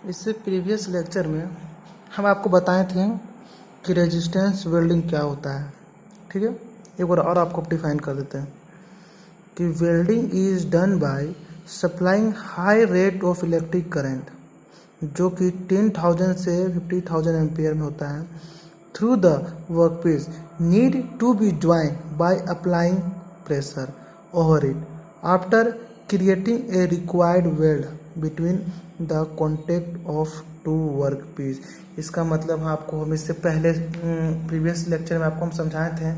इससे previous lecture में हम आपको बताए थे कि रेजिस्टेंस वेल्डिंग क्या होता है। ठीक है, एक बार और आपको डिफाइन कर देते हैं कि welding is done by supplying high rate of electric current, जो कि 10,000 से 50,000 एम्पियर में होता है, through the workpiece need to be join by applying pressure over it after creating a required weld between the contact of two work piece. इसका मतलब आपको हम इससे पहले प्रीवियस लेक्चर में आपको हम समझाए थे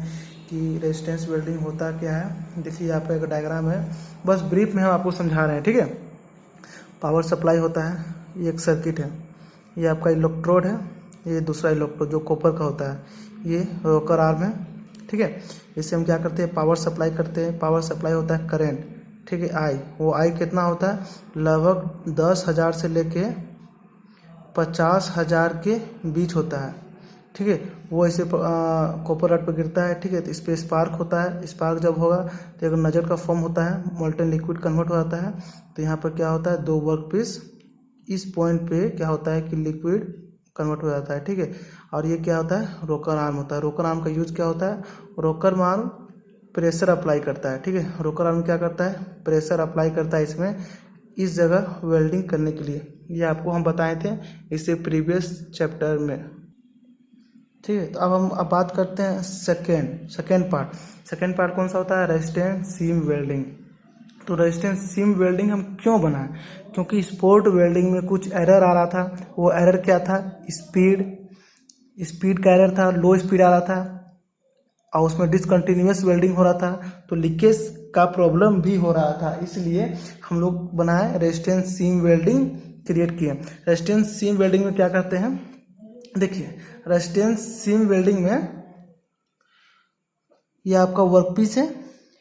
कि रेजिस्टेंस वेल्डिंग होता क्या है। देखिए यहाँ पर एक डायग्राम है, बस ब्रीफ में हम आपको समझा रहे हैं। ठीक है, पावर सप्लाई होता है, ये एक सर्किट है, ये आपका इलेक्ट्रोड है, ये दूसरा इलेक्ट्रोड जो कॉपर का होता है, ये रोकर आर्म है। ठीक है, इससे हम क्या करते हैं, पावर सप्लाई करते हैं। पावर सप्लाई होता है करंट, ठीक है, आई, वो आई कितना होता है, लगभग 10,000 से लेके 50,000 के बीच होता है। ठीक है, वो ऐसे कॉपर रॉड पर गिरता है। ठीक है, तो इस पर स्पार्क होता है। स्पार्क जब होगा तो एक नजर का फॉर्म होता है, मोल्टन लिक्विड कन्वर्ट हो जाता है। तो यहाँ पर क्या होता है, दो वर्क पीस, इस पॉइंट पे क्या होता है कि लिक्विड कन्वर्ट हो जाता है। ठीक है, और ये क्या होता है, रोकर आर्म होता है। रोकर आर्म का यूज क्या होता है, रोकर आर्म प्रेशर अप्लाई करता है। ठीक है, रोकर आर्म क्या करता है, प्रेशर अप्लाई करता है इसमें, इस जगह वेल्डिंग करने के लिए। ये आपको हम बताए थे इससे प्रीवियस चैप्टर में। ठीक है, तो अब बात करते हैं सेकेंड पार्ट कौन सा होता है, रेजिस्टेंस सीम वेल्डिंग। तो रेजिस्टेंस सीम वेल्डिंग हम क्यों बनाए, क्योंकि स्पॉट वेल्डिंग में कुछ एरर आ रहा था। वो एरर क्या था, स्पीड का एरर था, लो स्पीड आ रहा था, और उसमें डिसकंटिन्यूअस वेल्डिंग हो रहा था, तो लीकेज का प्रॉब्लम भी हो रहा था। इसलिए हम लोग बनाए रेजिस्टेंस सीम वेल्डिंग, क्रिएट किए। रेजिस्टेंस सीम वेल्डिंग में क्या करते हैं, देखिए रेजिस्टेंस सीम वेल्डिंग में ये आपका वर्कपीस है,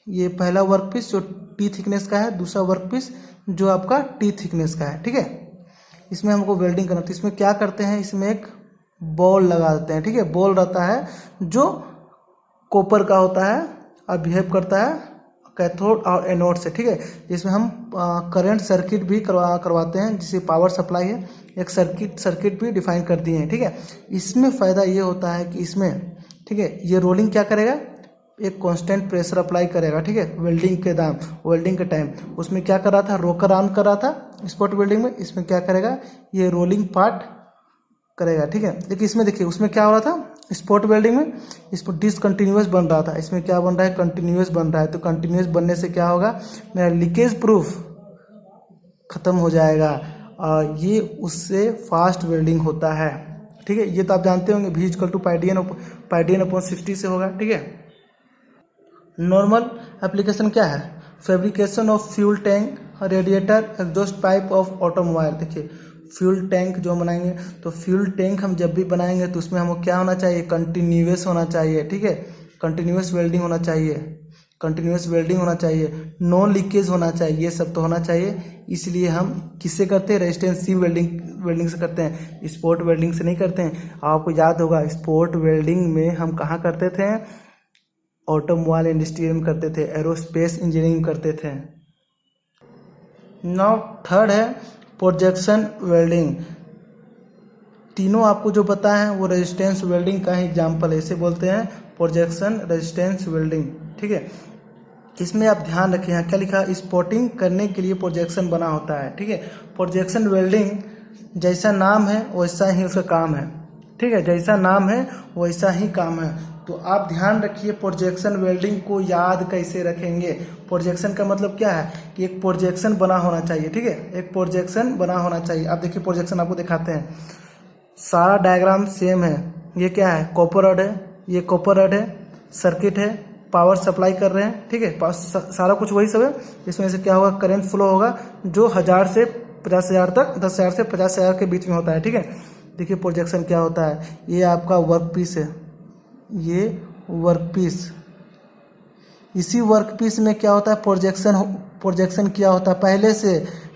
ये पहला वर्कपीस जो टी थिकनेस का है, दूसरा वर्कपीस जो आपका टी थिकनेस का है। ठीक है, इसमें हमको वेल्डिंग करना, तो इसमें क्या करते हैं, इसमें एक बॉल लगा देते हैं। ठीक है, बॉल रहता है जो कॉपर का होता है और बिहेव करता है कैथोड और एनोड से। ठीक है, इसमें हम करंट सर्किट भी करवाते हैं, जिसे पावर सप्लाई है, एक सर्किट भी डिफाइन कर दिए हैं। ठीक है, इसमें फ़ायदा ये होता है कि इसमें, ठीक है, ये रोलिंग क्या करेगा, एक कांस्टेंट प्रेशर अप्लाई करेगा। ठीक है, वेल्डिंग के टाइम उसमें क्या कर रहा था, रोकर आर्म कर रहा था स्पॉट वेल्डिंग में, इसमें क्या करेगा, ये रोलिंग पार्ट करेगा। ठीक है, लेकिन इसमें देखिए उसमें क्या हो रहा था, स्पॉट वेल्डिंग में इसको डिसकंटिन्यूअस बन रहा था, इसमें क्या बन रहा है, कंटिन्यूअस बन रहा है। तो कंटिन्यूअस बनने से क्या होगा, मेरा लीकेज प्रूफ खत्म हो जाएगा, और ये उससे फास्ट वेल्डिंग होता है। ठीक है, ये तो आप जानते होंगे, V इक्वल टू पाइडियन अपॉन 60 से होगा। ठीक है, नॉर्मल एप्लीकेशन क्या है, fabrication of fuel tank, radiator, exhaust pipe of automobile. देखिए फ्यूल टैंक जो बनाएंगे, तो फ्यूल टैंक हम जब भी बनाएंगे तो उसमें हमको क्या होना चाहिए, कंटिन्यूअस होना चाहिए। ठीक है, कंटिन्यूअस वेल्डिंग होना चाहिए, नो लीकेज होना चाहिए, ये सब तो होना चाहिए। इसलिए हम किससे करते हैं, रेजिस्टेंस सीम वेल्डिंग से करते हैं, स्पॉट वेल्डिंग से नहीं करते हैं। आपको याद होगा स्पॉट वेल्डिंग में हम कहाँ करते थे, ऑटोमोबाइल इंडस्ट्री में करते थे, एरोस्पेस इंजीनियरिंग करते थे। नाउ थर्ड है प्रोजेक्शन वेल्डिंग। तीनों आपको जो पता है वो रेजिस्टेंस वेल्डिंग का ही एग्जाम्पल है, इसे बोलते हैं प्रोजेक्शन रेजिस्टेंस वेल्डिंग। ठीक है, इसमें आप ध्यान रखें यहाँ क्या लिखा, स्पॉटिंग करने के लिए प्रोजेक्शन बना होता है। ठीक है, प्रोजेक्शन वेल्डिंग जैसा नाम है वैसा ही उसका काम है। ठीक है, जैसा नाम है वैसा ही काम है। तो आप ध्यान रखिए, प्रोजेक्शन वेल्डिंग को याद कैसे रखेंगे। प्रोजेक्शन का मतलब क्या है कि एक प्रोजेक्शन बना होना चाहिए। ठीक है, एक प्रोजेक्शन बना होना चाहिए। आप देखिए प्रोजेक्शन आपको दिखाते हैं, सारा डायग्राम सेम है। ये क्या है, कॉपर रॉड है, ये कॉपर रॉड है, सर्किट है, पावर सप्लाई कर रहे हैं। ठीक है, सारा कुछ वही सब है। इसमें से क्या होगा, करंट फ्लो होगा जो 1000 से 50,000 तक, 10,000 से 50,000 के बीच में होता है। ठीक है, देखिए प्रोजेक्शन क्या होता है, ये आपका वर्क पीस है, ये वर्क पीस, इसी वर्क पीस में क्या होता है, प्रोजेक्शन किया होता है पहले से,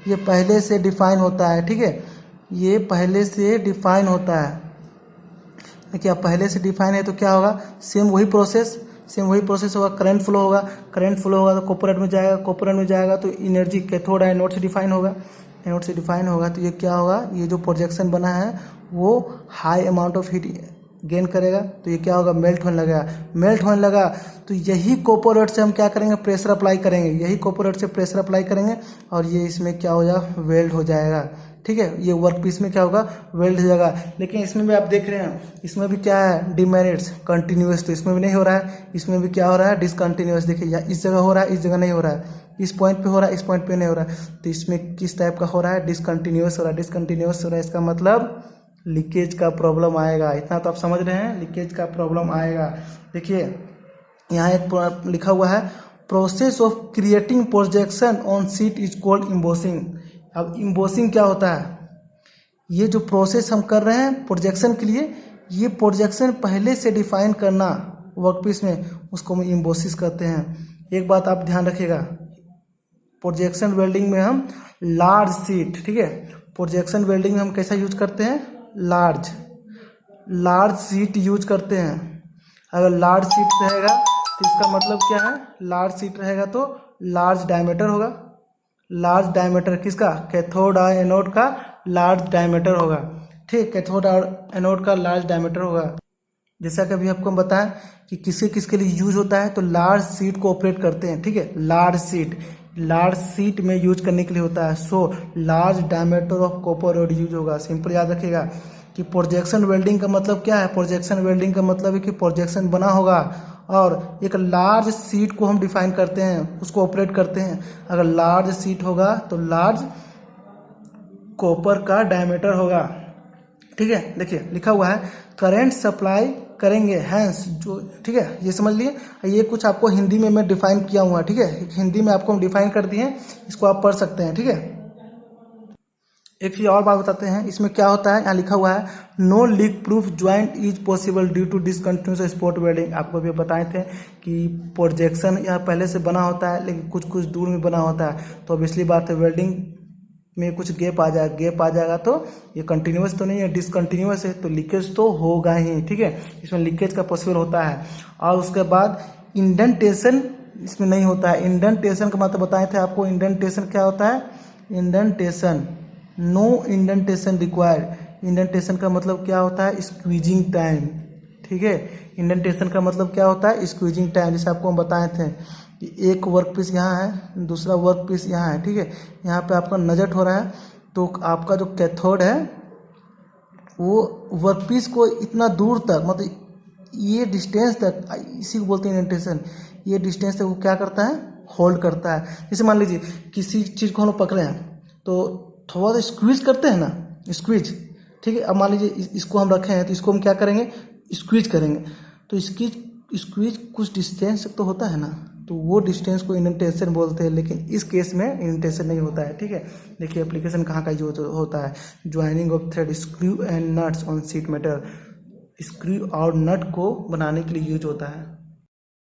ये पहले से डिफाइन होता है। ठीक है, ये पहले से डिफाइन होता है। देखिए अब पहले से डिफाइन है तो क्या होगा, सेम वही प्रोसेस होगा। करंट फ्लो होगा तो कॉपर में जाएगा, तो एनर्जी कैथोड एनोड से डिफाइन होगा। एनोड से डिफाइन होगा तो ये क्या होगा, ये जो प्रोजेक्शन बना है वो high amount of heat gain करेगा, तो ये क्या होगा, मेल्ट होने लगेगा। मेल्ट होने लगा तो यही कॉपर रॉड से हम क्या करेंगे, प्रेशर अप्लाई करेंगे, यही कॉपर रॉड से प्रेशर अप्लाई करेंगे और ये इसमें क्या हो जाएगा, वेल्ड हो जाएगा। ठीक है, ये वर्क पीस में क्या होगा, वेल्ड हो जाएगा। लेकिन इसमें भी आप देख रहे हैं, इसमें भी क्या है, डिमेरिट्स, कंटिन्यूस, तो इसमें भी नहीं हो रहा है, इसमें भी क्या हो रहा है, डिसकंटिन्यूस। देखिए या इस जगह हो रहा है, इस जगह नहीं हो रहा है, इस पॉइंट पे हो रहा है, इस पॉइंट पे नहीं हो रहा है, तो इसमें किस टाइप का हो रहा है, डिसकंटिन्यूस हो रहा है। डिसकंटिन्यूस हो रहा है इसका मतलब लीकेज का प्रॉब्लम आएगा। इतना तो आप समझ रहे हैं, लीकेज का प्रॉब्लम आएगा। देखिए यहाँ एक लिखा हुआ है, process of creating projection on sheet is called embossing. अब इम्बोसिंग क्या होता है, ये जो प्रोसेस हम कर रहे हैं प्रोजेक्शन के लिए, ये प्रोजेक्शन पहले से डिफाइन करना वर्कपीस में, उसको हम इम्बोसिस करते हैं। एक बात आप ध्यान रखिएगा, प्रोजेक्शन वेल्डिंग में हम लार्ज शीट, ठीक है, प्रोजेक्शन वेल्डिंग में हम कैसा यूज करते हैं, लार्ज शीट यूज करते हैं। अगर लार्ज शीट रहेगा तो इसका मतलब क्या है, लार्ज शीट रहेगा तो लार्ज डायमीटर होगा। लार्ज डायमीटर किसका, कैथोड और एनोड का लार्ज डायमीटर होगा। ठीक, कैथोड और एनोड का लार्ज डायमीटर होगा। जैसा कि अभी आपको हम बताएं कि किसके किसके लिए यूज होता है, तो लार्ज शीट को ऑपरेट करते हैं। ठीक है, लार्ज शीट में यूज करने के लिए होता है। So large diameter of copper rod use होगा। सिंपल याद रखिएगा कि प्रोजेक्शन वेल्डिंग का मतलब क्या है, प्रोजेक्शन वेल्डिंग का मतलब है कि प्रोजेक्शन बना होगा और एक लार्ज शीट को हम डिफाइन करते हैं, उसको ऑपरेट करते हैं। अगर लार्ज शीट होगा तो लार्ज कॉपर का डायमीटर होगा। ठीक है, देखिए लिखा हुआ है करंट सप्लाई करेंगे हैंस जो, ठीक है, ये समझ लिए। ये कुछ आपको हिंदी में मैं डिफाइन किया हुआ है, ठीक है, हिंदी में आपको हम डिफाइन कर दिए, इसको आप पढ़ सकते हैं। ठीक है, एक चीज और बात बताते हैं, इसमें क्या होता है, यहाँ लिखा हुआ है no leak proof joint is possible due to discontinuous spot welding. आपको भी बताए थे कि प्रोजेक्शन यहाँ पहले से बना होता है लेकिन कुछ कुछ दूर में बना होता है, तो अब इसलिए बात है वेल्डिंग में कुछ गैप आ जाएगा तो ये कंटिन्यूस तो नहीं है, डिसकंटिन्यूस है, तो लीकेज तो होगा ही। ठीक है, इसमें लीकेज का पॉसिबल होता है। और उसके बाद इंडेंटेशन इसमें नहीं होता है। इंडेंटेशन का मतलब बताए थे आपको, इंडेंटेशन क्या होता है, indentation, no indentation required. Indentation का मतलब क्या होता है, स्क्वीजिंग टाइम। ठीक है, इंडेंटेशन का मतलब क्या होता है, स्क्वीजिंग टाइम। जैसे आपको हम बताए थे कि एक वर्क पीस यहाँ है, दूसरा वर्क पीस यहाँ है। ठीक है, यहाँ पे आपका नजट हो रहा है, तो आपका जो कैथोड है वो वर्क पीस को इतना दूर तक, मतलब ये डिस्टेंस तक, इसी को बोलते हैं इंडेंटेशन, ये डिस्टेंस तक वो क्या करता है, होल्ड करता है। जैसे मान लीजिए किसी चीज़ को हम लोग पकड़े हैं तो थोड़ा सा स्क्वीज करते हैं ना, स्क्वीज। ठीक है, अब मान लीजिए इसको हम रखे हैं तो इसको हम क्या करेंगे, स्क्वीज करेंगे, तो स्क्वीज कुछ डिस्टेंस तो होता है ना, तो वो डिस्टेंस को इंडेंटेशन बोलते हैं। लेकिन इस केस में इंडेंटेशन नहीं होता है। ठीक है, देखिए एप्लीकेशन कहाँ का यूज होता है, joining of thread screw and nuts on sheet metal. Screw और नट को बनाने के लिए यूज होता है।